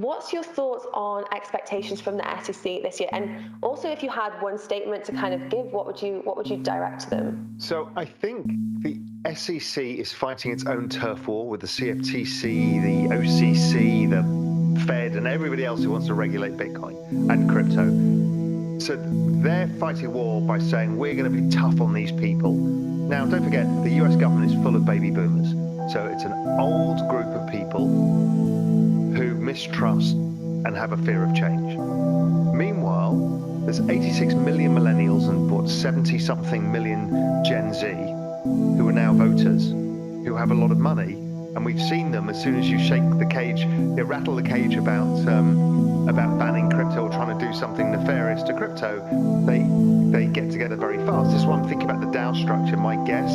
What's your thoughts on expectations from the SEC this year? And also, if you had one statement to kind of give, what would you direct to them? So I think the SEC is fighting its own turf war with the CFTC, the OCC, the Fed, and everybody else who wants to regulate Bitcoin and crypto. So they're fighting war by saying we're going to be tough on these people. Now, don't forget, the US government is full of baby boomers. So it's an old group of people who mistrust and have a fear of change. Meanwhile, there's 86 million millennials and 70-something million Gen Z who are now voters, who have a lot of money, and we've seen them as soon as you shake the cage, you rattle the cage about banning crypto or trying to do something nefarious to crypto, they get together very fast. This is why I'm thinking about the DAO structure. My guess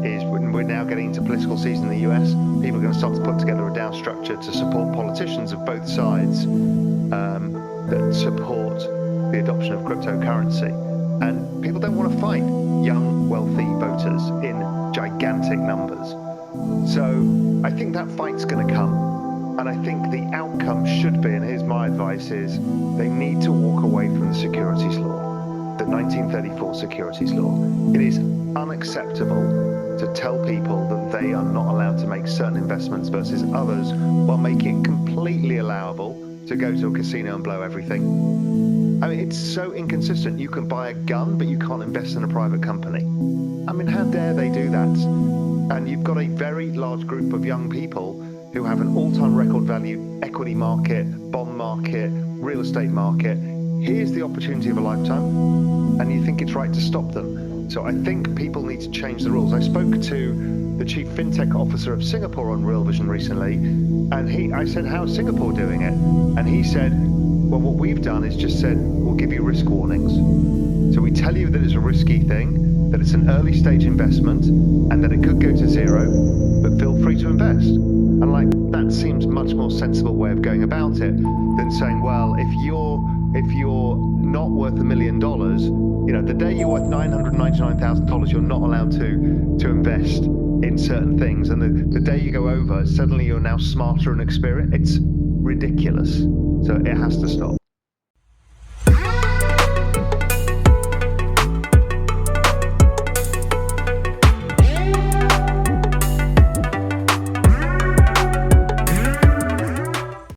is when we're now getting into political season in the US, people are going to start to put together a DAO structure to support politicians of both sides that support the adoption of cryptocurrency. And people don't want to fight young, wealthy voters in gigantic numbers. So I think that fight's going to come. And I think the outcome should be, and here's my advice, is they need to walk away from the securities law, the 1934 securities law. It is unacceptable to tell people that they are not allowed to make certain investments versus others while making it completely allowable to go to a casino and blow everything. I mean, it's so inconsistent. You can buy a gun, but you can't invest in a private company. I mean, how dare they do that? And you've got a very large group of young people who have an all-time record value equity market, bond market, real estate market. Here's the opportunity of a lifetime, and you think it's right to stop them. So I think people need to change the rules. I spoke to the chief fintech officer of Singapore on Real Vision recently, and I said, how's Singapore doing it? And he said, well, what we've done is just said, we'll give you risk warnings. So we tell you that it's a risky thing, that it's an early stage investment, and that it could go to zero, but feel free to invest. And that seems much more sensible way of going about it than saying, well, if you're not worth $1 million, the day you're worth $999,000, you're not allowed to invest in certain things. And the day you go over, suddenly you're now smarter and experienced. It's ridiculous. So it has to stop.